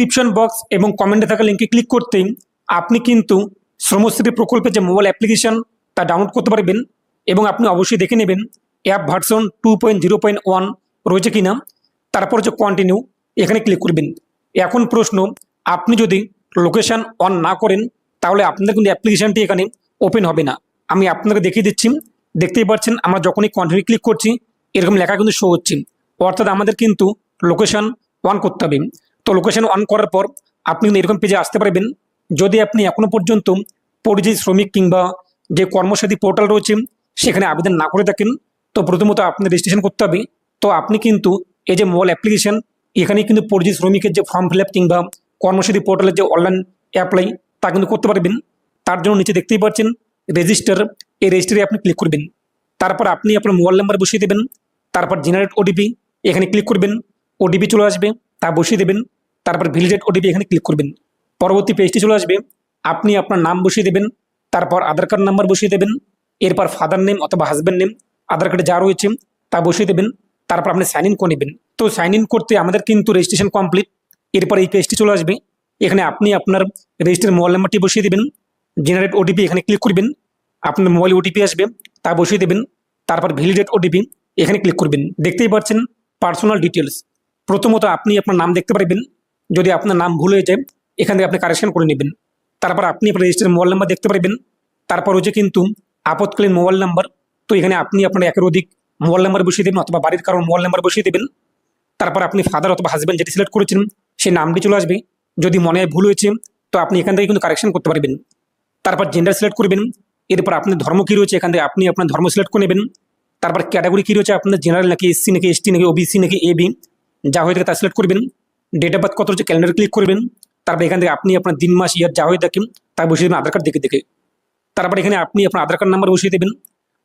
Description box এবং কমেন্টে থাকা লিঙ্কে ক্লিক করতেই আপনি কিন্তু শ্রমশ্রী প্রকল্পের যে মোবাইল অ্যাপ্লিকেশন তা ডাউনলোড করতে পারবেন এবং আপনি অবশ্যই দেখে নেবেন অ্যাপ ভার্সন 2.0.1 রয়েছে কিনা। তারপর যে কন্টিনিউ এখানে ক্লিক করবেন। এখন প্রশ্ন, আপনি যদি লোকেশন অন না করেন তাহলে আপনাদের কিন্তু অ্যাপ্লিকেশনটি এখানে ওপেন হবে না। আমি আপনাকে দেখিয়ে দিচ্ছি, দেখতেই পাচ্ছেন আমরা যখনই কন্টিনিউ ক্লিক করছি এরকম লেখা কিন্তু শো হচ্ছে, অর্থাৎ আমাদের কিন্তু লোকেশন অন করতে হবে। তো লোকেশন অন করার পর আপনি কিন্তু এরকম পেজে আসতে পারবেন। যদি আপনি এখনো পর্যন্ত পরিযায়ী শ্রমিক কিংবা যে কর্মসাথী পোর্টাল রয়েছে সেখানে আবেদন না করে থাকেন, তো প্রথমত আপনি রেজিস্ট্রেশন করতে হবে। তো আপনি কিন্তু এই যে মোবাইল অ্যাপ্লিকেশন এখানে কিন্তু পরিযায়ী শ্রমিকের যে ফর্ম ফিল আপ কিংবা কর্মসাথী পোর্টালের যে অনলাইন অ্যাপ্লাই তা কিন্তু করতে পারবেন। তার জন্য নিচে দেখতেই পাচ্ছেন রেজিস্টার, এই রেজিস্টারে আপনি ক্লিক করবেন। তারপর আপনি আপনার মোবাইল নাম্বার বসিয়ে দেবেন। তারপর জেনারেট ওটিপি এখানে ক্লিক করবেন, ওটিপি চলে আসবে তা বসিয়ে দেবেন। তারপর ভ্যালিডেট ওটিপি এখানে ক্লিক করবেন। পরবর্তী পেজটি চলে আসবে, আপনি আপনার নাম বসিয়ে দেবেন, তারপর আধার কার্ড নাম্বার বসিয়ে দেবেন, এরপর ফাদার নেম অথবা হাজব্যান্ড নেম আধার কার্ডে যা রয়েছে তা বসিয়ে দেবেন। তারপর আপনি সাইন ইন করে নেবেন। তো সাইন ইন করতে আমাদের কিন্তু রেজিস্ট্রেশন কমপ্লিট। এরপর এই পেজটি চলে আসবে, এখানে আপনি আপনার রেজিস্টার মোবাইল নাম্বারটি বসিয়ে দেবেন, জেনারেট ওটিপি এখানে ক্লিক করবেন, আপনার মোবাইল ওটিপি আসবে তা বসিয়ে দেবেন। তারপর ভ্যালিডেট ওটিপি এখানে ক্লিক করবেন। দেখতেই পাচ্ছেন পার্সোনাল ডিটেলস। প্রথমত আপনি আপনার নাম দেখতে পারবেন, যদি আপনার নাম ভুল হয়ে যায় এখান থেকে আপনি কারেকশন করে নেবেন। তারপর আপনি আপনার রেজিস্টার মোবাইল নাম্বার দেখতে পারবেন। তারপর হচ্ছে কিন্তু আপৎকালীন মোবাইল নাম্বার, তো এখানে আপনি আপনার একের অধিক মোবাইল নাম্বার বসিয়ে দেবেন অথবা বাড়ির কারোর মোবাইল নাম্বার বসিয়ে দেবেন। তারপর আপনি ফাদার অথবা হাজব্যান্ড যেটি সিলেক্ট করেছেন সেই নামটি চলে আসবে। যদি মনে হয় ভুল হয়েছে তো আপনি এখান থেকে কিন্তু কারেকশন করতে পারবেন। তারপর জেন্ডার সিলেক্ট করবেন। এরপর আপনার ধর্ম কী রয়েছে এখান থেকে আপনি আপনার ধর্ম সিলেক্ট করে নেবেন। তারপর ক্যাটাগরি কী রয়েছে আপনার জেনারেল নাকি এসসি নাকি এসটি নাকি ওবিসি নাকি এবি যা হয়ে থাকে তা সিলেক্ট করবেন। ডেট অফ বার্থ কত হচ্ছে ক্যালেন্ডার ক্লিক করবেন। তারপর এখান থেকে আপনি আপনার দিন মাস ইয়ার যা হয়ে থাকেন তা বসিয়ে দেবেন আধার কার্ড দেখে দেখে। তারপর এখানে আপনি আপনার আধার কার্ড নাম্বার বসিয়ে দেবেন।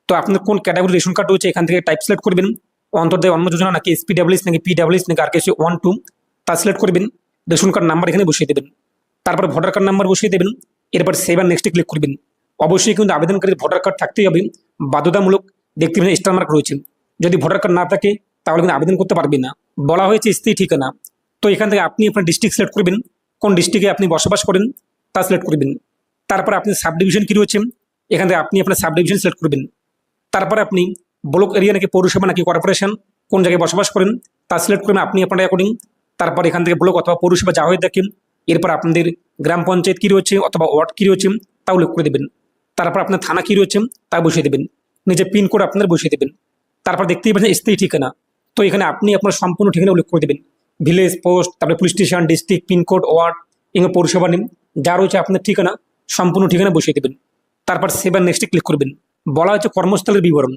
তো আপনার কোন ক্যাটাগরি রেশন কার্ড রয়েছে এখান থেকে টাইপ সিলেক্ট করবেন, অন্তর্দয় অন্ন যোজনা নাকি এসপিডাব্লিউএস নাকি পিডাব্লিউএস নাকি আর কিছু 1-2 তা সিলেক্ট করবেন। রেশন কার্ড নাম্বার এখানে বসিয়ে দেবেন। তারপর ভোটার কার্ড নাম্বার বসিয়ে দেবেন। এরপর সেভ আর নেক্সটে ক্লিক করবেন। অবশ্যই কিন্তু আবেদনকারীর ভোটার কার্ড থাকতেই হবে, বাধ্যতামূলক। দেখতে পাবেন স্টার মার্ক রয়েছে, যদি ভোটার কার্ড না থাকে তাহলে কিন্তু আবেদন করতে পারবেন না। বলা হয়েছে স্থায়ী ঠিকানা, তো এখান থেকে আপনি আপনার ডিস্ট্রিক্ট সিলেক্ট করবেন, কোন ডিস্ট্রিক্টে আপনি বসবাস করেন তা সিলেক্ট করবেন। তারপর আপনি সাব ডিভিশন কী রয়েছে এখান থেকে আপনি আপনার সাব ডিভিশন সিলেক্ট করবেন। তারপরে আপনি ব্লক এরিয়া নাকি পৌরসভা নাকি কর্পোরেশন কোন জায়গায় বসবাস করেন তা সিলেক্ট করবেন আপনি আপনার অ্যাকর্ডিং। তারপর এখান থেকে ব্লক অথবা পৌরসভা যা হয়ে থাকেন, এরপর আপনাদের গ্রাম পঞ্চায়েত কী রয়েছে অথবা ওয়ার্ড কী রয়েছে তা উল্লেখ করে দেবেন। তারপর আপনার থানা কী রয়েছে তা বসিয়ে দেবেন, নিজে পিনকোড আপনার বসিয়ে দেবেন। তারপর দেখতেই পাচ্ছেন স্থায়ী ঠিকানা, তো এখানে আপনি আপনার সম্পূর্ণ ঠিকানা উল্লেখ করে দেবেন, ভিলেজ, পোস্ট, তারপরে police station, district, pincode, ward এবং পৌরসভা নেম যা রয়েছে আপনার ঠিকানা, সম্পূর্ণ ঠিকানা বসিয়ে দেবেন। তারপর সেভ আর নেক্সটে ক্লিক করবেন। বলা হচ্ছে কর্মস্থলের বিবরণ,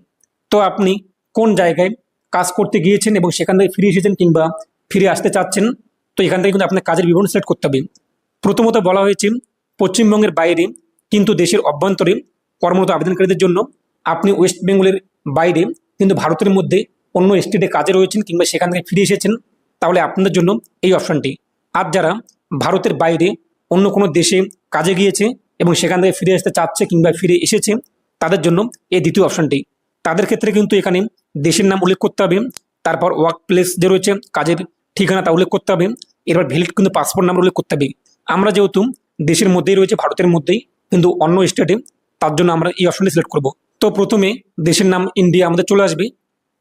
তো আপনি কোন জায়গায় কাজ করতে গিয়েছেন এবং সেখান থেকে ফিরে এসেছেন কিংবা ফিরে আসতে চাচ্ছেন, তো এখান থেকে কিন্তু আপনার কাজের বিবরণ সিলেক্ট করতে হবে। প্রথমত বলা হয়েছে পশ্চিমবঙ্গের বাইরে কিন্তু দেশের অভ্যন্তরে কর্মরত আবেদনকারীদের জন্য আপনি ওয়েস্ট বেঙ্গলের বাইরে কিন্তু ভারতের মধ্যে অন্য স্টেটে কাজে রয়েছেন কিংবা সেখান থেকে ফিরে এসেছেন তাহলে আপনাদের জন্য এই অপশানটি। আর যারা ভারতের বাইরে অন্য কোনো দেশে কাজে গিয়েছে এবং সেখান থেকে ফিরে আসতে চাচ্ছে কিংবা ফিরে এসেছে তাদের জন্য এই দ্বিতীয় অপশানটি। তাদের ক্ষেত্রে কিন্তু এখানে দেশের নাম উল্লেখ করতে হবে, তারপর ওয়ার্ক প্লেস যে রয়েছে কাজের ঠিকানা তা উল্লেখ করতে হবে, এরপর ভ্যালিড কিন্তু পাসপোর্ট নাম্বার উল্লেখ করতে হবে। আমরা যেহেতু দেশের মধ্যেই রয়েছে ভারতের মধ্যেই কিন্তু অন্য স্টেটে, তার জন্য আমরা এই অপশনটি সিলেক্ট করব। তো প্রথমে দেশের নাম ইন্ডিয়া আমাদের চলে আসবে,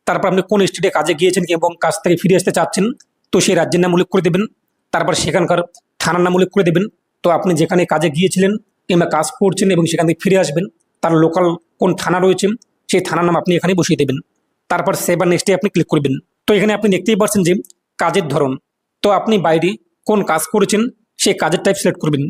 তারপর আপনি কোন স্টেটে কাজে গিয়েছেন এবং কাজ থেকে ফিরে আসতে চাচ্ছেন তো সেই রাজ্যের নাম উল্লেখ করে দেবেন। তারপর সেখানকার থানার নাম উল্লেখ করে দেবেন, তো আপনি যেখানে কাজে গিয়েছিলেন কিংবা কাজ করছেন এবং সেখান থেকে ফিরে আসবেন তার লোকাল কোন থানা রয়েছে সেই থানার নাম আপনি এখানে বসিয়ে দেবেন। তারপর সেভ আর নেক্সটে আপনি ক্লিক করবেন। তো এখানে আপনি দেখতেই পাচ্ছেন যে কাজের ধরন, তো আপনি বাইরে কোন কাজ করেছেন সেই কাজের টাইপ সিলেক্ট করবেন।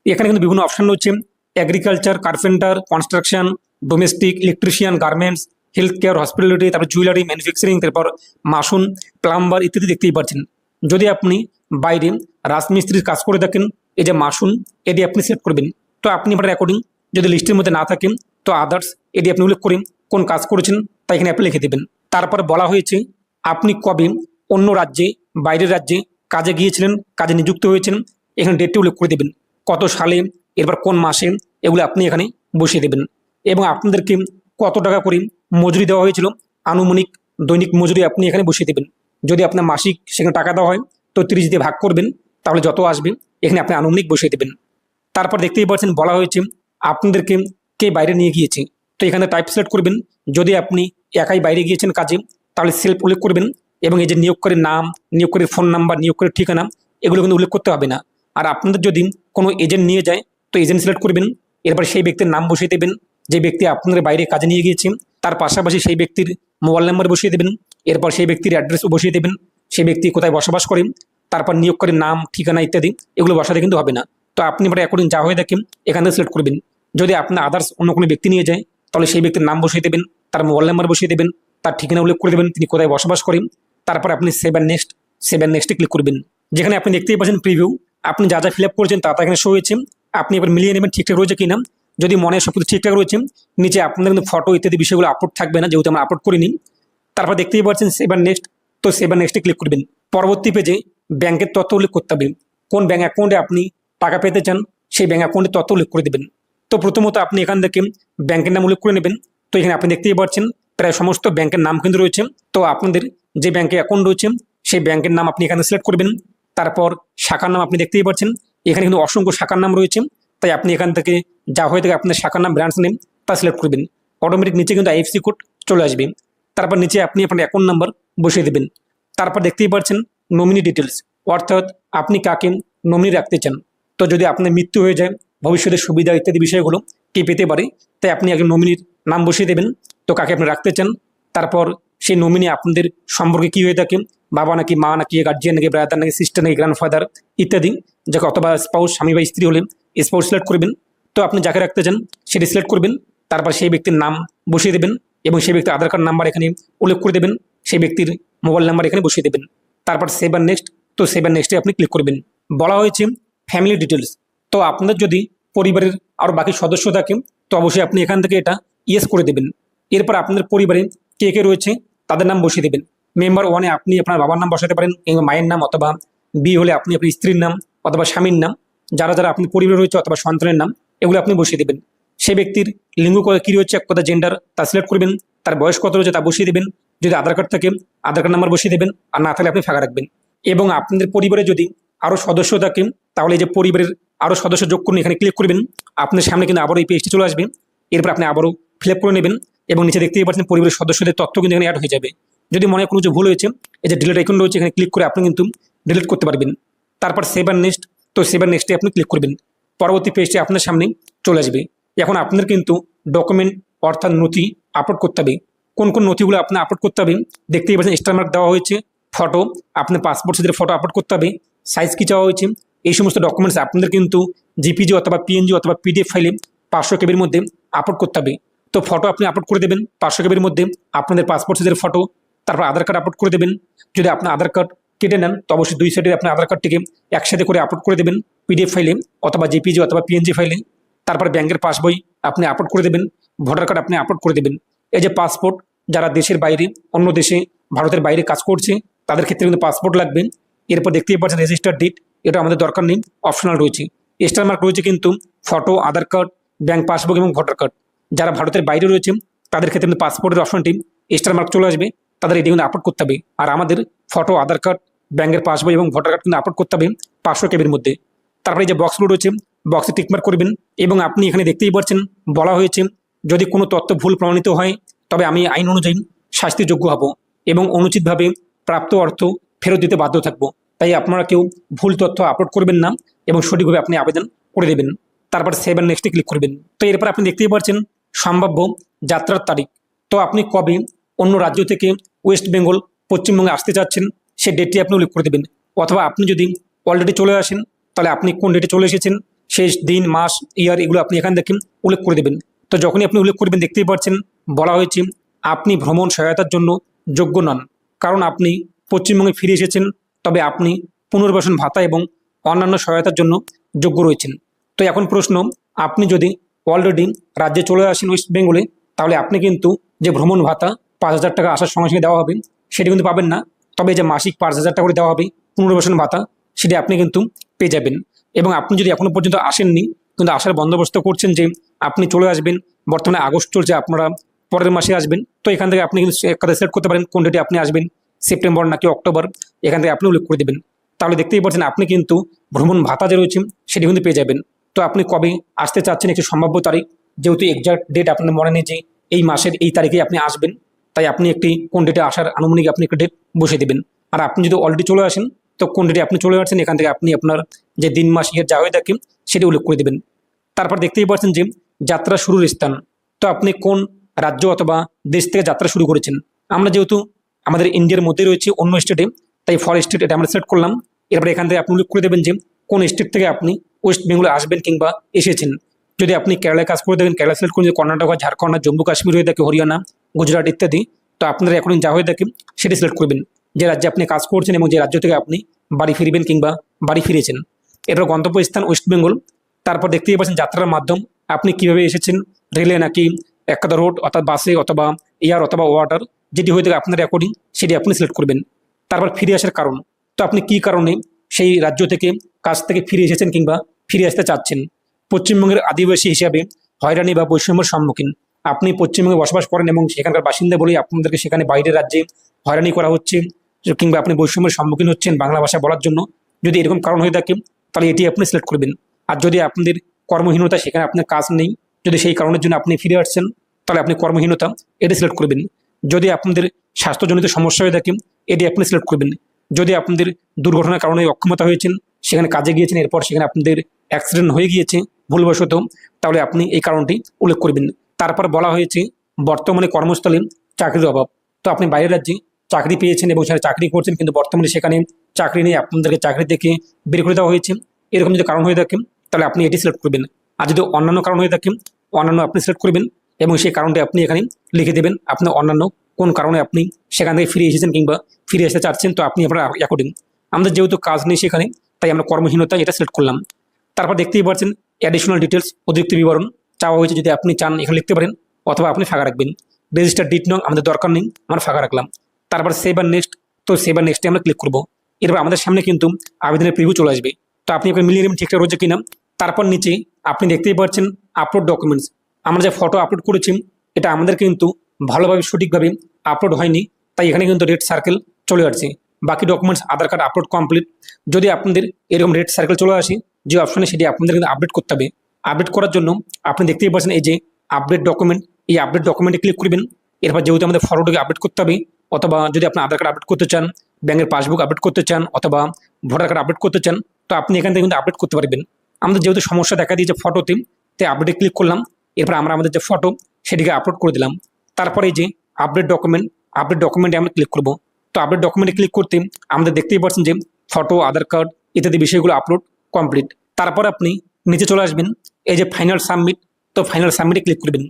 এখানে কিন্তু বিভিন্ন অপশান রয়েছে, agriculture, carpenter, construction, domestic, electrician, garments, health care, hospitality, তারপর জুয়েলারি, ম্যানুফ্যাকচারিং, তারপর মাসুন, প্লাম্বার ইত্যাদি দেখতেই পাচ্ছেন। যদি আপনি বাইরে রাজমিস্ত্রির কাজ করে থাকেন এই যে মাসুন এটি আপনি সিলেক্ট করবেন। তো আপনি আপনার অ্যাকর্ডিং যদি লিস্টের মধ্যে না থাকেন তো আদার্স এটি আপনি উল্লেখ করেন কোন কাজ করেছেন তা এখানে আপনি লিখে দেবেন। তারপর বলা হয়েছে আপনি কবে অন্য রাজ্যে বাইরের রাজ্যে কাজে গিয়েছিলেন, কাজে নিযুক্ত হয়েছেন, এখানে ডেটটি উল্লেখ করে দেবেন, কত সালে, এরপর কোন মাসে, এগুলো আপনি এখানে বসিয়ে দেবেন। এবং আপনাদেরকে কত টাকা করে মজুরি দেওয়া হয়েছিল আনুমানিক দৈনিক মজুরি আপনি এখানে বসিয়ে দেবেন। যদি আপনার মাসিক সেখানে টাকা দেওয়া হয় তো 30 দিয়ে ভাগ করবেন তাহলে যত আসবে এখানে আপনি আনুমানিক বসিয়ে দেবেন। তারপর দেখতেই পাচ্ছেন বলা হয়েছে আপনাদেরকে কে বাইরে নিয়ে গিয়েছে, তো এখানে টাইপ সিলেক্ট করবেন। যদি আপনি একাই বাইরে গিয়েছেন কাজে তাহলে সেলফ উল্লেখ করবেন, এবং এই যে নিয়োগকারীর নাম, নিয়োগকারীর ফোন নাম্বার, নিয়োগকারীর ঠিকানা এগুলো কিন্তু উল্লেখ করতে হবে না। আর আপনাদের যদি কোনো এজেন্ট নিয়ে যায় তো এজেন্ট সিলেক্ট করবেন, এরপর সেই ব্যক্তির নাম বসিয়ে দেবেন যে ব্যক্তি আপনাদের বাইরে কাজে নিয়ে গিয়েছে, তার পাশাপাশি সেই ব্যক্তির মোবাইল নাম্বার বসিয়ে দেবেন, এরপর সেই ব্যক্তির অ্যাড্রেসও বসিয়ে দেবেন, সেই ব্যক্তি কোথায় বসবাস করেন, তারপর নিয়োগকারীর নাম, ঠিকানা ইত্যাদি এগুলো বসাতে কিন্তু হবে না। তো আপনি এবার অ্যাকর্ডিং যা হয়ে দেখেন এখান থেকে সিলেক্ট করবেন। যদি আপনার আদার্স অন্য কোনো ব্যক্তি নিয়ে যায় তাহলে সেই ব্যক্তির নাম বসিয়ে দেবেন, তার মোবাইল নাম্বার বসিয়ে দেবেন, তার ঠিকানা উল্লেখ করে দেবেন তিনি কোথায় বসবাস করেন, তারপর আপনি সেভ অ্যান্ড নেক্সটে ক্লিক করবেন। যেখানে আপনি দেখতেই পাচ্ছেন প্রিভিউ, আপনি যা যা ফিল আপ করেছেন তা এখানে শো হয়েছে। আপনি এবার মিলিয়ে নেবেন ঠিকঠাক রয়েছে কিনা। যদি মনে হয় সব কিছু ঠিকঠাক রয়েছে, নিচে আপনাদের কিন্তু ফটো ইত্যাদি বিষয়গুলো আপলোড থাকবে না, যেহেতু আমরা আপলোড করিনি। তারপর দেখতেই পাচ্ছেন সেভ অ্যান্ড নেক্সট, তো সেভ অ্যান্ড নেক্সটে ক্লিক করবেন। পরবর্তী পেজে ব্যাংকের তথ্য উল্লেখ করতে হবে, কোন ব্যাংক অ্যাকাউন্টে আপনি টাকা পেতে চান সেই ব্যাংক অ্যাকাউন্টের তথ্য উল্লেখ করে দেবেন। তো প্রথমত আপনি এখান থেকে ব্যাংকের নাম উল্লেখ করে নেবেন। তো এখানে আপনি দেখতেই পাচ্ছেন প্রায় সমস্ত ব্যাংকের নাম কিন্তু রয়েছে। তো আপনাদের যে ব্যাংকে অ্যাকাউন্ট রয়েছে সেই ব্যাংকের নাম আপনি এখানে সিলেক্ট করবেন। তারপর শাখার নাম আপনি দেখতেই পাচ্ছেন এখানে কিন্তু অসংখ্য শাখার নাম রয়েছে, তাই আপনি এখান থেকে যা হয়ে থাকে আপনার শাখার নাম, ব্রাঞ্চ নেম তা সিলেক্ট করবেন। অটোমেটিক নিচে কিন্তু আইএফএসসি কোড চলে আসবে। তারপর নিচে আপনি আপনার অ্যাকাউন্ট নাম্বার বসিয়ে দেবেন। তারপর দেখতেই পাচ্ছেন নমিনি ডিটেলস, অর্থাৎ আপনি কাকে নমিনি রাখতে চান। তো যদি আপনার মৃত্যু হয়ে যায় ভবিষ্যতের সুবিধা ইত্যাদি বিষয়গুলো কে পেতে পারে, তাই আপনি একজন নমিনির নাম বসিয়ে দেবেন, তো কাকে আপনি রাখতে চান। তারপর সেই নমিনি আপনাদের সম্পর্কে কী হয়ে থাকে, বাবা নাকি মা নাকি গার্জিয়ান নাকি ব্রাদার নাকি সিস্টার নাকি গ্র্যান্ডফাদার ইত্যাদি, যাকে অথবা স্পাউস স্বামী বা স্ত্রী হলে স্পাউস সিলেক্ট করবেন। তো আপনি যাকে রাখতে চান সেটি সিলেক্ট করবেন। তারপর সেই ব্যক্তির নাম বসিয়ে দেবেন এবং সেই ব্যক্তির আধার কার্ড নাম্বার এখানে উল্লেখ করে দেবেন, সেই ব্যক্তির মোবাইল নাম্বার এখানে বসিয়ে দেবেন। তারপর সেভ অ্যান্ড নেক্সট, তো সেভ অ্যান্ড নেক্সটে আপনি ক্লিক করবেন। বলা হয়েছে ফ্যামিলি ডিটেলস, তো আপনাদের যদি পরিবারের আরও বাকি সদস্য থাকে তো অবশ্যই আপনি এখান থেকে এটা ইয়েস করে দেবেন। এরপর আপনাদের পরিবারে কে কে রয়েছে তাদের নাম বসিয়ে দেবেন। মেম্বার ওয়ানে আপনি আপনার বাবার নাম বসাতে পারেন কিংবা মায়ের নাম, অথবা বি হলে আপনি আপনার স্ত্রীর নাম অথবা স্বামীর নাম, যারা যারা আপনি পরিবারে রয়েছে অথবা সন্তানের নাম এগুলো আপনি বসিয়ে দেবেন। সেই ব্যক্তির লিঙ্গ কী রয়েছে, এক কথা জেন্ডার তা সিলেক্ট করবেন। তার বয়স কত রয়েছে তা বসিয়ে দেবেন। যদি আধার কার্ড থাকে আধার কার্ড নাম্বার বসিয়ে দেবেন, আর না থাকলে আপনি ফাঁকা রাখবেন। এবং আপনাদের পরিবারে যদি আরও সদস্য থাকে তাহলে এই যে পরিবারের আরও সদস্য যোগ করুন এখানে ক্লিক করবেন। আপনার সামনে কিন্তু আবারও এই পেজটি চলে আসবে। এরপর আপনি আবারও ফিল আপ করে নেবেন এবং নিচে দেখতেই পাচ্ছেন পরিবারের সদস্যদের তথ্য কিন্তু এখানে অ্যাড হয়ে যাবে। যদি মনে হয় কোনো কিছু ভুল হয়েছে এই যে ডিলিট আইকন রয়েছে এখানে ক্লিক করে আপনি কিন্তু ডিলিট করতে পারবেন। তারপর সেভ অ্যান্ড নেক্সট, তো সেভ অ্যান্ড নেক্সটে আপনি ক্লিক করবেন। পরবর্তী পেজটি আপনার সামনে চলে আসবে। এখন আপনার কিন্তু ডকুমেন্ট অর্থাৎ নথি আপলোড করতে হবে। কোন কোন নথিগুলো আপনি আপলোড করতে হবে দেখতেই পাচ্ছেন, স্টার মার্ক দেওয়া হয়েছে। ফটো, আপনার পাসপোর্ট সাইজের ফটো আপলোড করতে হবে। সাইজ কী চাওয়া হয়েছে, এই সমস্ত ডকুমেন্টস আপনাদের কিন্তু জিপিজি অথবা পিএনজি অথবা পিডিএফ ফাইলে 500 কেবির মধ্যে আপলোড করতে হবে। তো ফটো আপনি আপলোড করে দেবেন 500 কেবির মধ্যে, আপনাদের পাসপোর্ট সাইজের ফটো। তারপর আধার কার্ড আপলোড করে দেবেন। যদি আপনি আধার কার্ড কেটে নেন তো অবশ্যই 2 সাইডে আপনি আধার কার্ডটিকে একসাথে করে আপলোড করে দেবেন পিডিএফ ফাইলে অথবা জিপিজি অথবা পিএনজি ফাইলে। তারপর ব্যাংকের পাসবই আপনি আপলোড করে দেবেন। ভোটার কার্ড আপনি আপলোড করে দেবেন। এই যে পাসপোর্ট, যারা দেশের বাইরে অন্য দেশে ভারতের বাইরে কাজ করছে তাদের ক্ষেত্রে কিন্তু পাসপোর্ট লাগবে। এরপর দেখতেই পাচ্ছেন রেজিস্টার ডেট, এটা আমাদের দরকার নেই, অপশনাল রয়েছে। স্টার মার্ক রয়েছে কিন্তু ফটো, আধার কার্ড, ব্যাংক পাসবুক এবং ভোটার কার্ড। যারা ভারতের বাইরে রয়েছে তাদের ক্ষেত্রে কিন্তু পাসপোর্টের অপশনটি স্টার মার্ক চলে আসবে, তাদের এটি কিন্তু আপলোড করতে হবে। আর আমাদের ফটো, আধার কার্ড, ব্যাংকের পাসবই এবং ভোটার কার্ড কিন্তু আপলোড করতে হবে 500 কেবির মধ্যে। তারপরে এই যে বক্সগুলো রয়েছে বক্সে টিকমার্ক করবেন এবং আপনি এখানে দেখতেই পাচ্ছেন বলা হয়েছে যদি কোনো তথ্য ভুল প্রমাণিত হয় তবে আমি আইন অনুযায়ী শাস্তিযোগ্য হব এবং অনুচিতভাবে প্রাপ্ত অর্থ ফেরত দিতে বাধ্য থাকব। তাই আপনারা কেউ ভুল তথ্য আপলোড করবেন না এবং সঠিকভাবে আপনি আবেদন করে দেবেন। তারপর সেভ অ্যান্ড নেক্সটে ক্লিক করবেন। তো এরপর আপনি দেখতেই পাচ্ছেন সম্ভাব্য যাত্রার তারিখ, তো আপনি কবে অন্য রাজ্য থেকে ওয়েস্ট বেঙ্গল পশ্চিমবঙ্গে আসতে চাচ্ছেন সে ডেটটি আপনি উল্লেখ করে দেবেন। অথবা আপনি যদি অলরেডি চলে আসেন তাহলে আপনি কোন ডেটে চলে এসেছেন শেষ দিন, মাস, ইয়ার এগুলো আপনি এখান থেকে উল্লেখ করে দেবেন। তো যখনই আপনি উল্লেখ করবেন দেখতেই পাচ্ছেন বলা হয়েছে আপনি ভ্রমণ সহায়তার জন্য যোগ্য নন, কারণ আপনি পশ্চিমবঙ্গে ফিরে এসেছেন, তবে আপনি পুনর্বাসন ভাতা এবং অন্যান্য সহায়তার জন্য যোগ্য রয়েছেন। তো এখন প্রশ্ন, আপনি যদি অলরেডি রাজ্যে চলে আসেন ওয়েস্ট বেঙ্গলে তাহলে আপনি কিন্তু যে ভ্রমণ ভাতা 5,000 টাকা আসার সঙ্গে সঙ্গে দেওয়া হবে সেটি কিন্তু পাবেন না, তবে যে মাসিক 5,000 টাকা করে দেওয়া হবে পুনর্বাসন ভাতা সেটি আপনি কিন্তু পেয়ে যাবেন। এবং আপনি যদি এখনও পর্যন্ত আসেননি কিন্তু আসার বন্দোবস্ত করছেন যে আপনি চলে আসবেন, বর্তমানে আগস্ট চলছে, আপনারা পরের মাসে আসবেন, তো এখান থেকে আপনি কিন্তু একটা সিলেক্ট করতে পারেন কোন ডেটে আপনি আসবেন, সেপ্টেম্বর নাকি অক্টোবর, এখান থেকে আপনি উল্লেখ করে দেবেন। তাহলে দেখতেই পাচ্ছেন আপনি কিন্তু ভ্রমণ ভাতা যে রয়েছে সেটি কিন্তু পেয়ে যাবেন। তো আপনি কবে আসতে চাচ্ছেন একটি সম্ভাব্য তারিখ, যেহেতু এক্সাক্ট ডেট আপনার মনে নেই যে এই মাসের এই তারিখে আপনি আসবেন, তাই আপনি একটি কোন ডেটে আসার আনুমানিক আপনি একটি ডেট বসিয়ে দেবেন। আর আপনি যদি অলরেডি চলে আসেন তো কোন ডেটে আপনি চলে আসছেন এখান থেকে আপনি আপনার যে দিন মাস ইয়ের যা হয়ে থাকে সেটি উল্লেখ করে দেবেন। তারপর দেখতেই পাচ্ছেন যে যাত্রা শুরুর স্থান, তো আপনি কোন রাজ্য অথবা দেশ থেকে যাত্রা শুরু করেছেন। আমরা যেহেতু আমাদের ইন্ডিয়ার মধ্যে রয়েছে অন্য স্টেটে, তাই ফর স্টেট এটা আমরা সিলেক্ট করলাম। এরপরে এখান থেকে আপনি উল্লেখ করে দেবেন যে কোন স্টেট থেকে আপনি ওয়েস্ট বেঙ্গলে আসবেন কিংবা এসেছেন। যদি আপনি কেরালায় কাজ করে দেবেন কেরালা সিলেক্ট করুন, যদি কর্ণাটক, ঝাড়খণ্ড, জম্মু কাশ্মীর হয়ে থাকে, হরিয়ানা, গুজরাট ইত্যাদি, তো আপনারা এখন যা হয়ে থাকে সেটি সিলেক্ট করবেন, যে রাজ্যে আপনি কাজ করছেন এবং যে রাজ্য থেকে আপনি বাড়ি ফিরবেন কিংবা বাড়ি ফিরেছেন। এরপর গন্তব্যস্থান ওয়েস্ট বেঙ্গল। তারপর দেখতেই পাচ্ছেন যাত্রার মাধ্যম, আপনি কিভাবে এসেছেন, রেলে নাকি একটা রোড অর্থাৎ বাসে অথবা এয়ার অথবা ওয়াটার, যেটি হয়ে থাকে আপনার অ্যাকর্ডিং সেটি আপনি সিলেক্ট করবেন। তারপর ফিরে আসার কারণ, তো আপনি কী কারণে সেই রাজ্য থেকে কাজ থেকে ফিরে এসেছেন কিংবা ফিরে আসতে চাচ্ছেন। পশ্চিমবঙ্গের আদিবাসী হিসাবে হয়রানি বা বৈষম্যের সম্মুখীন, আপনি পশ্চিমবঙ্গে বসবাস করেন এবং সেখানকার বাসিন্দা বলেই আপনাদেরকে সেখানে বাইরের রাজ্যে হয়রানি করা হচ্ছে কিংবা আপনি বৈষম্যের সম্মুখীন হচ্ছেন বাংলা ভাষা বলার জন্য, যদি এরকম কারণ হয়ে থাকে তাহলে এটি আপনি সিলেক্ট করবেন। আর যদি আপনাদের কর্মহীনতা, সেখানে আপনার কাজ নেই, যদি সেই কারণের জন্য আপনি ফিরে আসছেন তাহলে আপনি কর্মহীনতা এটি সিলেক্ট করবেন। যদি আপনাদের স্বাস্থ্যজনিত সমস্যা হয়ে থাকে এটি আপনি সিলেক্ট করবেন। যদি আপনাদের দুর্ঘটনার কারণে অক্ষমতা হয়েছেন, সেখানে কাজে গিয়েছেন, এরপর সেখানে আপনাদের অ্যাক্সিডেন্ট হয়ে গিয়েছে ভুলবশত, তাহলে আপনি এই কারণটি উল্লেখ করবেন। তারপর বলা হয়েছে বর্তমানে কর্মস্থলে চাকরির অভাব, তো আপনি বাইরের রাজ্যে চাকরি পেয়েছেন এবং সেখানে চাকরি করছেন কিন্তু বর্তমানে সেখানে চাকরি নেই, আপনাদেরকে চাকরি থেকে বের করে দেওয়া হয়েছে, এরকম যদি কারণ হয়ে থাকে তাহলে আপনি এটি সিলেক্ট করবেন। আর যদি অন্যান্য কারণ হয়ে থাকে অন্যান্য আপনি সিলেক্ট করবেন এবং সেই কারণটি আপনি এখানে লিখে দেবেন, আপনার অন্যান্য কোন কারণে আপনি সেখান থেকে ফিরে এসেছেন কিংবা ফিরে আসতে চাচ্ছেন। তো আপনি আপনার অ্যাকর্ডিং, আমাদের যেহেতু কাজ নেই সেখানে, তাই আমরা কর্মহীনতা এটা সিলেক্ট করলাম। তারপর দেখতেই পাচ্ছেন অ্যাডিশনাল ডিটেলস, অতিরিক্ত বিবরণ চাওয়া হয়েছে, যদি আপনি চান এখানে লিখতে পারেন অথবা আপনি ফাঁকা রাখবেন। রেজিস্টার ডিট নং আমাদের দরকার নেই, আমরা ফাঁকা রাখলাম। তারপর সেভ আর নেক্সট, তো সেভ আর নেক্সটে আমরা ক্লিক করবো। এরপর আমাদের সামনে কিন্তু আবেদনের প্রিভিউ চলে আসবে, তো আপনি এখানে মিলিয়ে নেবেন ঠিকঠাক রয়েছে কিনা। তারপর নিচে আপনি দেখতেই পাচ্ছেন আপলোড ডকুমেন্টস, আমরা যে ফটো আপলোড করেছি এটা আমাদের কিন্তু ভালোভাবে সঠিকভাবে আপলোড হয়নি, তাই এখানে কিন্তু রেড সার্কেল চলে আসছে। বাকি ডকুমেন্টস আধার কার্ড আপলোড কমপ্লিট, যদি আপনাদের এরকম রেড সার্কেল চলে আসে যে অপশনে, সেটি আপনাদের কিন্তু আপডেট করতে হবে। আপডেট করার জন্য আপনি দেখতেই পাচ্ছেন এই যে আপডেট ডকুমেন্ট, এই আপডেট ডকুমেন্টে ক্লিক করবেন। এরপর যেহেতু আমাদের ফটোটাকে আপডেট করতে হবে, অথবা যদি আপনি আধার কার্ড আপডেট করতে চান, ব্যাংকের পাসবুক আপডেট করতে চান, অথবা ভোটার কার্ড আপডেট করতে চান, তো আপনি এখান থেকে কিন্তু আপডেট করতে পারবেন। আমাদের যেহেতু সমস্যা দেখা দিয়েছে ফটোতে, তাই আপডেটে ক্লিক করলাম। এরপর আমরা আমাদের যে ফটো সেটিকে আপলোড করে দিলাম। তারপরে এই যে আপডেট ডকুমেন্ট, আপডেট ডকুমেন্টে আমরা ক্লিক করব। তো আপডেট ডকুমেন্টে ক্লিক করতে আমাদের দেখতেই পাচ্ছেন যে ফটো, আধার কার্ড ইত্যাদি বিষয়গুলো আপলোড কমপ্লিট। তারপর আপনি নিচে চলে আসবেন, এই যে ফাইনাল সাবমিট, তো ফাইনাল সাবমিটে ক্লিক করবেন।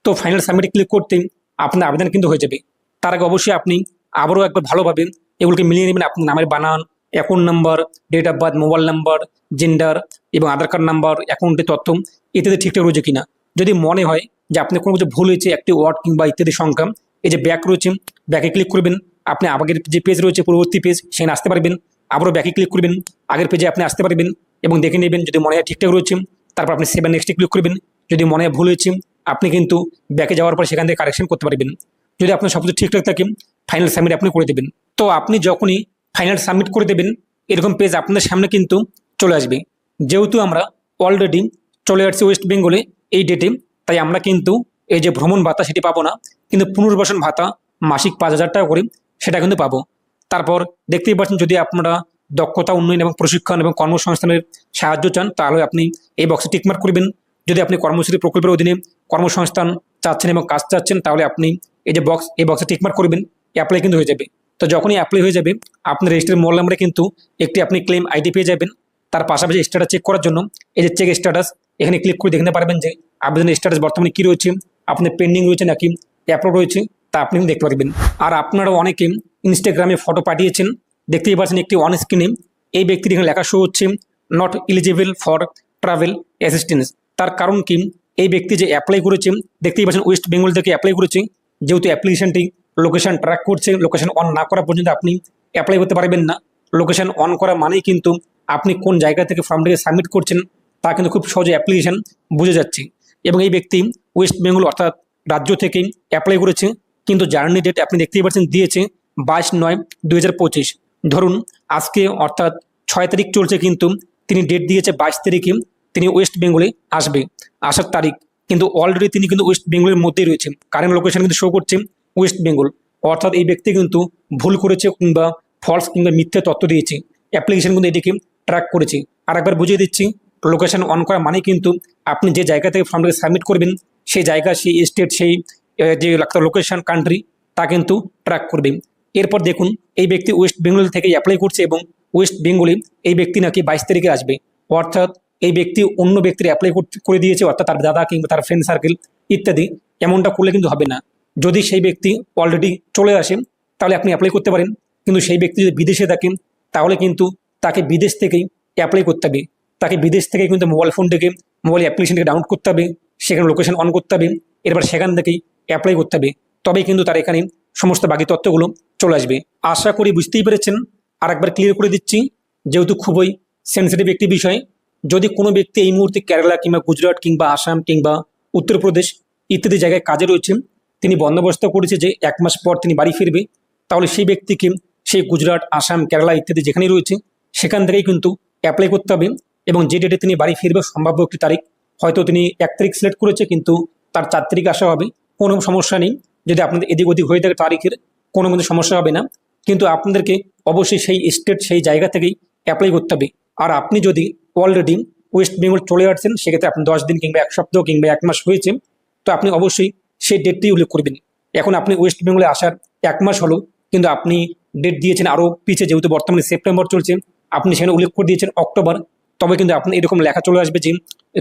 তো ফাইনাল সাবমিটে ক্লিক করতে আপনার আবেদন কিন্তু হয়ে যাবে। তার আগে অবশ্যই আপনি আবারও একবার ভালোভাবে এগুলোকে মিলিয়ে নেবেন, আপনার নামের বানান, account number, date of birth, mobile number, gender এবং আধার কার্ড নাম্বার, অ্যাকাউন্টের তথ্য ইত্যাদি ঠিকঠাক রয়েছে কিনা। যদি মনে হয় যে আপনি কোনো কিছু ভুল হয়েছে, একটি ওয়ার্ড কিংবা ইত্যাদি সংখ্যা, এই যে ব্যাক রয়েছে, ব্যাকে ক্লিক করবেন। আপনি আগের যে পেজ রয়েছে পরবর্তী পেজ সেখানে আসতে পারবেন, আবারও ব্যাকে ক্লিক করবেন, আগের পেজে আপনি আসতে পারবেন এবং দেখে নেবেন যদি মনে হয় ঠিকঠাক রয়েছে। তারপর আপনি সেভ নেক্সটে ক্লিক করবেন, যদি মনে হয় ভুল হয়েছে আপনি কিন্তু ব্যাকে যাওয়ার পর সেখান থেকে কারেকশন করতে পারবেন। যদি আপনার সব কিছু ঠিকঠাক থাকে ফাইনাল সাবমিট আপনি করে দেবেন। তো আপনি যখনই ফাইনাল সাবমিট করে দেবেন এরকম পেজ আপনাদের সামনে কিন্তু চলে আসবে। যেহেতু আমরা অলরেডি চলে আসছি ওয়েস্ট বেঙ্গলে এই ডেটে, তাই আমরা কিন্তু এই যে ভ্রমণ ভাতা সেটি পাবো না, কিন্তু পুনর্বাসন ভাতা মাসিক 5,000 টাকা করে সেটা কিন্তু পাবো। তারপর দেখতেই পাচ্ছেন যদি আপনারা দক্ষতা উন্নয়ন এবং প্রশিক্ষণ এবং কর্মসংস্থানের সাহায্য চান তাহলে আপনি এই বক্সে টিকমার্ক করবেন। যদি আপনি কর্মশ্রী প্রকল্পের অধীনে কর্মসংস্থান চাচ্ছেন এবং কাজ চাচ্ছেন তাহলে আপনি এই যে বক্স, এই বক্সে টিকমার্ক করবেন, অ্যাপ্লাই কিন্তু হয়ে যাবে। তো যখনই অ্যাপ্লাই হয়ে যাবে আপনার রেজিস্টার মোবাইল নাম্বারে কিন্তু একটি আপনি ক্লেম আইডি পেয়ে যাবেন। তার পাশাপাশি স্ট্যাটাস চেক করার জন্য এই যে চেক স্ট্যাটাস, এখানে ক্লিক করে দেখতে পারবেন যে আবেদনের স্ট্যাটাস বর্তমানে কী রয়েছে, আপনার পেন্ডিং রয়েছে নাকি অ্যাপ্রুভ রয়েছে তা আপনি দেখতে পারবেন। আর আপনারা অনেকে ইনস্টাগ্রামে ফটো পাঠিয়েছেন, দেখতেই পাচ্ছেন একটি অন স্ক্রিনে এই ব্যক্তির এখানে লেখা শো হচ্ছে not eligible for travel assistance. তার কারণ কি, এই ব্যক্তি যে অ্যাপ্লাই করেছে দেখতেই পাচ্ছেন ওয়েস্ট বেঙ্গল থেকে অ্যাপ্লাই করেছে, যেহেতু অ্যাপ্লিকেশনটি লোকেশন ট্র্যাক করছে, লোকেশন অন না করা পর্যন্ত আপনি অ্যাপ্লাই করতে পারবেন না। লোকেশন অন করা মানেই কিন্তু আপনি কোন জায়গা থেকে ফর্মটিকে সাবমিট করছেন তা কিন্তু খুব সহজে অ্যাপ্লিকেশন বুঝে যাচ্ছে। এবং এই ব্যক্তি ওয়েস্ট বেঙ্গল অর্থাৎ রাজ্য থেকেই অ্যাপ্লাই করেছে, কিন্তু জার্নি ডেট আপনি দেখতেই পাচ্ছেন দিয়েছে 22/9/2025। ধরুন আজকে অর্থাৎ 6 তারিখ চলছে, কিন্তু তিনি ডেট দিয়েছে 22 তারিখে তিনি ওয়েস্ট বেঙ্গলে আসবে। আসার তারিখ কিন্তু অলরেডি তিনি কিন্তু ওয়েস্ট বেঙ্গলের মধ্যেই রয়েছে। কারেন্ট লোকেশন কিন্তু শো করছে ওয়েস্ট বেঙ্গল। অর্থাৎ এই ব্যক্তি কিন্তু ভুল করেছে কিংবা ফলস কিংবা মিথ্যে তথ্য দিয়েছে। অ্যাপ্লিকেশন কিন্তু এটিকে ট্র্যাক করেছে। আর একবার বুঝিয়ে দিচ্ছি, লোকেশন অন করা মানে কিন্তু আপনি যে জায়গা থেকে ফর্মটাকে সাবমিট করবেন সেই জায়গা, সেই স্টেট, সেই যে লোকেশন, কান্ট্রি, তা কিন্তু ট্র্যাক করবে। এরপর দেখুন, এই ব্যক্তি ওয়েস্ট বেঙ্গল থেকে অ্যাপ্লাই করছে এবং ওয়েস্ট বেঙ্গলে এই ব্যক্তি নাকি 22 তারিখে আসবে। অর্থাৎ এই ব্যক্তি অন্য ব্যক্তির অ্যাপ্লাই করে দিয়েছে, অর্থাৎ তার দাদা কিংবা তার ফ্রেন্ড সার্কেল ইত্যাদি। এমনটা করলে কিন্তু হবে না। যদি সেই ব্যক্তি অলরেডি চলে আসে তাহলে আপনি অ্যাপ্লাই করতে পারেন, কিন্তু সেই ব্যক্তি যদি বিদেশে থাকেন তাহলে কিন্তু তাকে বিদেশ থেকেই অ্যাপ্লাই করতে হবে। তাকে বিদেশ থেকে কিন্তু মোবাইল ফোন থেকে, মোবাইল অ্যাপ্লিকেশনকে ডাউনলোড করতে হবে, সেখানে লোকেশন অন করতে হবে, এরপর সেখান থেকেই অ্যাপ্লাই করতে হবে। তবেই কিন্তু তার এখানে সমস্ত বাকি তথ্যগুলো চলে আসবে। আশা করি বুঝতেই পেরেছেন। আর একবার ক্লিয়ার করে দিচ্ছি, যেহেতু খুবই সেন্সিটিভ একটি বিষয়। যদি কোনো ব্যক্তি এই মুহূর্তে কেরালা কিংবা গুজরাট কিংবা আসাম কিংবা উত্তরপ্রদেশ ইত্যাদি জায়গায় কাজে রয়েছে, তিনি বন্দোবস্ত করেছে যে 1 মাস পর তিনি বাড়ি ফিরবে, তাহলে সেই ব্যক্তিকে সেই গুজরাট, আসাম, কেরালা ইত্যাদি যেখানেই রয়েছে সেখান থেকেই কিন্তু অ্যাপ্লাই করতে হবে। এবং যে ডেটে তিনি বাড়ি ফিরবে সম্ভাব্য একটি তারিখ, হয়তো তিনি 1 তারিখ সিলেক্ট করেছে কিন্তু তার 4 তারিখে আসা হবে, কোনো সমস্যা নেই। যদি আপনাদের এদিক ওদিক হয়ে থাকে তারিখের, কোনো কিন্তু সমস্যা হবে না। কিন্তু আপনাদেরকে অবশ্যই সেই স্টেট, সেই জায়গা থেকেই অ্যাপ্লাই করতে হবে। আর আপনি যদি অলরেডি ওয়েস্ট বেঙ্গল চলে আসছেন, সেক্ষেত্রে আপনি 10 দিন কিংবা 1 সপ্তাহ কিংবা 1 মাস হয়েছে, তো আপনি অবশ্যই সেই ডেটটি উল্লেখ করবেন। এখন আপনি ওয়েস্ট বেঙ্গলে আসার 1 মাস হলো, কিন্তু আপনি ডেট দিয়েছেন আরও পিছিয়ে, যেহেতু বর্তমানে সেপ্টেম্বর চলছে, আপনি সেখানে উল্লেখ করে দিয়েছেন অক্টোবর, তবে কিন্তু আপনি এরকম লেখা চলে আসবে যে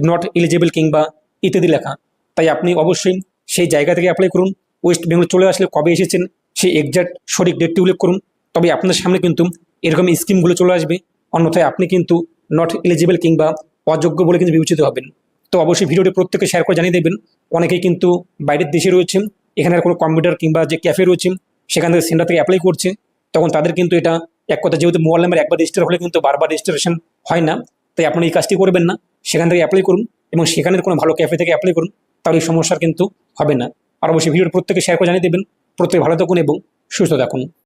নট এলিজেবল কিংবা ইত্যাদি লেখা। তাই আপনি অবশ্যই সেই জায়গা থেকে অ্যাপ্লাই করুন। ওয়েস্ট বেঙ্গল চলে আসলে কবে এসেছেন সেই এক্সাক্ট সঠিক ডেটটি উল্লেখ করুন, তবে আপনার সামনে কিন্তু এরকম স্কিমগুলো চলে আসবে। অন্যথায় আপনি কিন্তু নট এলিজেবল কিংবা অযোগ্য বলে কিন্তু বিবেচিত হবেন। তো অবশ্যই ভিডিওটি প্রত্যেকে শেয়ার করে জানিয়ে দেবেন। অনেকেই কিন্তু বাইরের দেশে রয়েছে, এখানে কোনো কম্পিউটার কিংবা যে ক্যাফে রয়েছে সেখান থেকে সেন্টার থেকে অ্যাপ্লাই করছে, তখন তাদের কিন্তু এটা এক কথা, যেহেতু মোবাইল নাম্বার একবার রেজিস্টার হলে কিন্তু বারবার রেজিস্ট্রেশন হয় না, তাই আপনি এই কাজটি করবেন না। সেখান থেকে অ্যাপ্লাই করুন এবং সেখানের কোনো ভালো ক্যাফে থেকে অ্যাপ্লাই করুন, তাহলে এই সমস্যার কিন্তু হবে না। আর অবশ্যই ভিডিওটি প্রত্যেকে শেয়ার করে জানিয়ে দেবেন। প্রত্যেকে ভালো থাকুন এবং সুস্থ থাকুন।